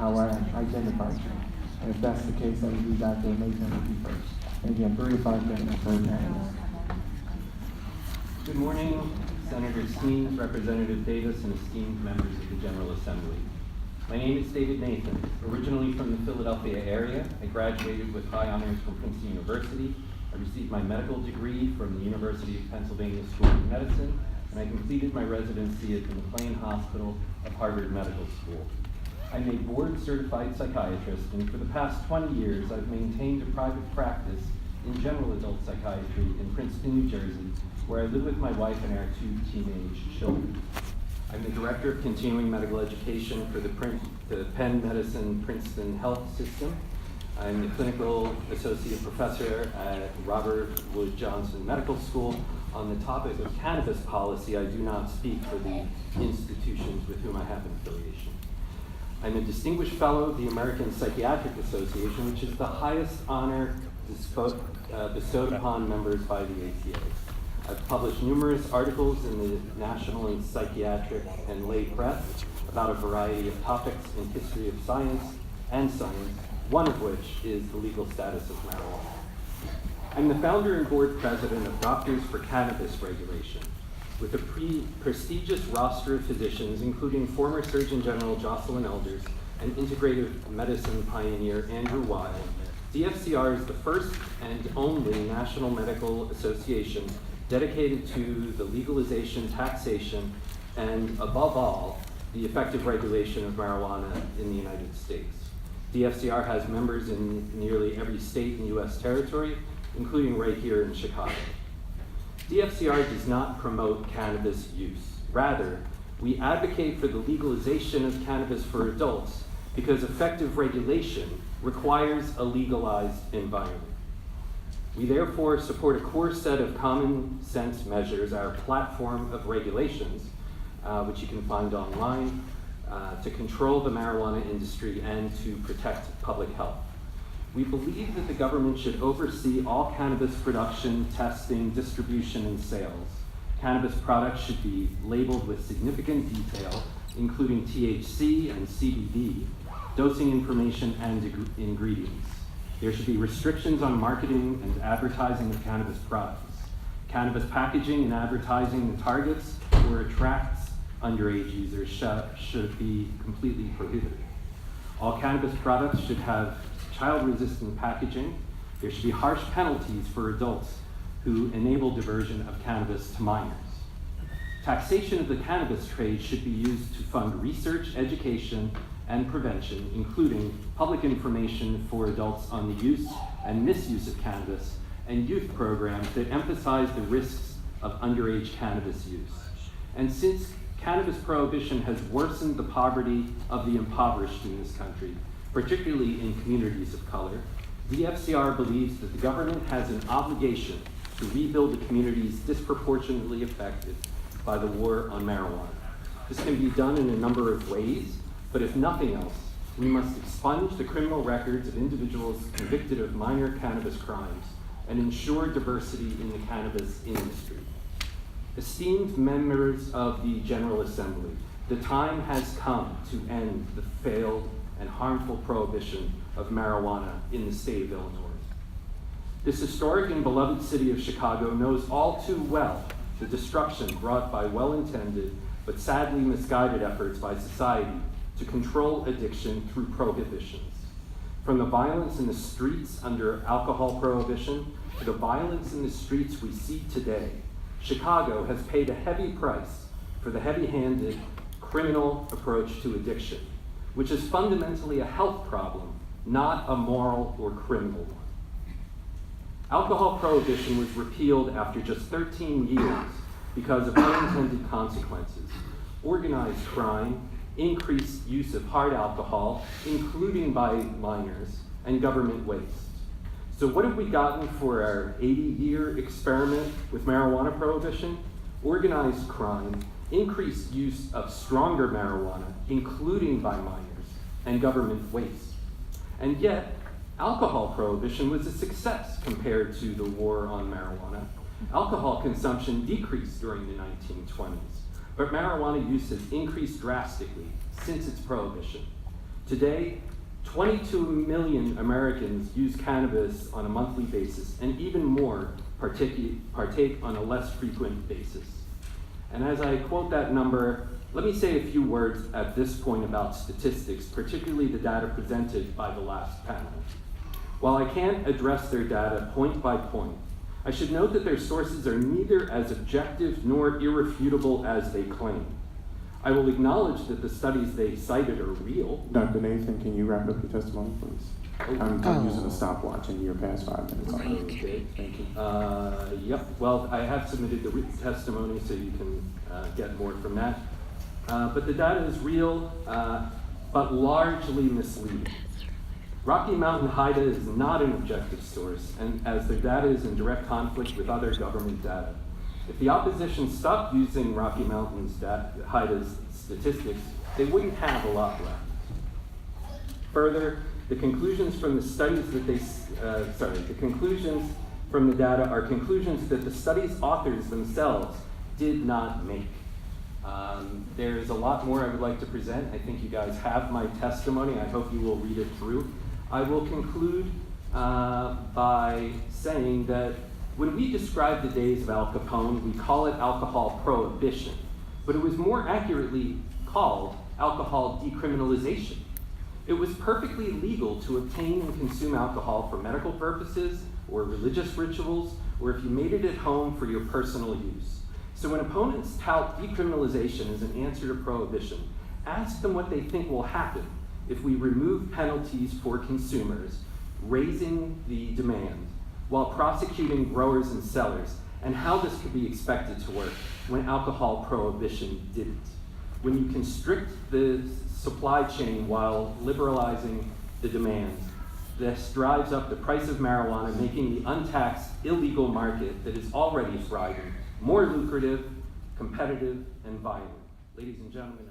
how I identified you. And if that's the case, I would be Dr. Nathen First. And again, 3 to 5 minutes per panelist. Good morning, Senator Steens, Representative Davis, and esteemed members of the General Assembly. My name is David Nathen. Originally from the Philadelphia area, I graduated with high honors from Princeton University. I received my medical degree from the University of Pennsylvania School of Medicine, and I completed my residency at the McLean Hospital of Harvard Medical School. I'm a board-certified psychiatrist, and for the past 20 years, I've maintained a private practice in general adult psychiatry in Princeton, New Jersey, where I live with my wife and our 2 teenage children. I'm the Director of Continuing Medical Education for the Penn Medicine Princeton Health System. I'm the Clinical Associate Professor at Robert Wood Johnson Medical School. On the topic of cannabis policy, I do not speak for the institutions with whom I have an affiliation. I'm a Distinguished Fellow of the American Psychiatric Association, which is the highest honor bestowed upon members by the APA. I've published numerous articles in the national and psychiatric and lay press about a variety of topics in history of science and science, one of which is the legal status of marijuana. I'm the founder and board president of Doctors for Cannabis Regulation, with a prestigious roster of physicians, including former Surgeon General Jocelyn Elders and integrative medicine pioneer Andrew Weil. DFCR is the first and only national medical association dedicated to the legalization, taxation, and above all, the effective regulation of marijuana in the United States. DFCR has members in nearly every state and U.S. territory, including right here in Chicago. DFCR does not promote cannabis use. Rather, we advocate for the legalization of cannabis for adults because effective regulation requires a legalized environment. We therefore support a core set of common sense measures, our platform of regulations, which you can find online, to control the marijuana industry and to protect public health. We believe that the government should oversee all cannabis production, testing, distribution, and sales. Cannabis products should be labeled with significant detail, including THC and CBD, dosing information, and ingredients. There should be restrictions on marketing and advertising of cannabis products. Cannabis packaging and advertising that targets or attracts underage users should be completely prohibited. All cannabis products should have child-resistant packaging. There should be harsh penalties for adults who enable diversion of cannabis to minors. Taxation of the cannabis trade should be used to fund research, education, and prevention, including public information for adults on the use and misuse of cannabis, and youth programs that emphasize the risks of underage cannabis use. And since cannabis prohibition has worsened the poverty of the impoverished in this country, particularly in communities of color, DFCR believes that the government has an obligation to rebuild the communities disproportionately affected by the war on marijuana. This can be done in a number of ways, but if nothing else, we must expunge the criminal records of individuals convicted of minor cannabis crimes and ensure diversity in the cannabis industry. Esteemed members of the General Assembly, the time has come to end the failed and harmful prohibition of marijuana in the state of Illinois. This historic and beloved city of Chicago knows all too well the destruction brought by well-intended but sadly misguided efforts by society to control addiction through prohibitions. From the violence in the streets under alcohol prohibition to the violence in the streets we see today, Chicago has paid a heavy price for the heavy-handed criminal approach to addiction, which is fundamentally a health problem, not a moral or criminal one. Alcohol prohibition was repealed after just 13 years because of unintended consequences: organized crime, increased use of hard alcohol, including by minors, and government waste. So what have we gotten for our 80-year experiment with marijuana prohibition? Organized crime, increased use of stronger marijuana, including by minors, and government waste. And yet, alcohol prohibition was a success compared to the war on marijuana. Alcohol consumption decreased during the 1920s, but marijuana use has increased drastically since its prohibition. Today, 22 million Americans use cannabis on a monthly basis, and even more partake on a less frequent basis. And as I quote that number, let me say a few words at this point about statistics, particularly the data presented by the last panel. While I can't address their data point by point, I should note that their sources are neither as objective nor irrefutable as they claim. I will acknowledge that the studies they cited are real. Dr. Nathan, can you wrap up your testimony, please? I'm using a stopwatch and you're past 5 minutes. Okay. Thank you. Yep, well, I have submitted the written testimony, so you can get more from that. But the data is real, but largely misleading. Rocky Mountain HIDA is not an objective source, and as their data is in direct conflict with other government data. If the opposition stopped using Rocky Mountain's HIDA's statistics, they wouldn't have a lot left. Further, the conclusions from the studies that the conclusions from the data are conclusions that the study's authors themselves did not make. There's a lot more I would like to present. I think you guys have my testimony. I hope you will read it through. I will conclude by saying that when we describe the days of Al Capone, we call it alcohol prohibition, but it was more accurately called alcohol decriminalization. It was perfectly legal to obtain and consume alcohol for medical purposes or religious rituals, or if you made it at home for your personal use. So when opponents tout decriminalization as an answer to prohibition, ask them what they think will happen if we remove penalties for consumers, raising the demand, while prosecuting growers and sellers, and how this could be expected to work when alcohol prohibition didn't. When you constrict the supply chain while liberalizing the demand, this drives up the price of marijuana, making the untaxed illegal market that is already thriving more lucrative, competitive, and violent. Ladies and gentlemen,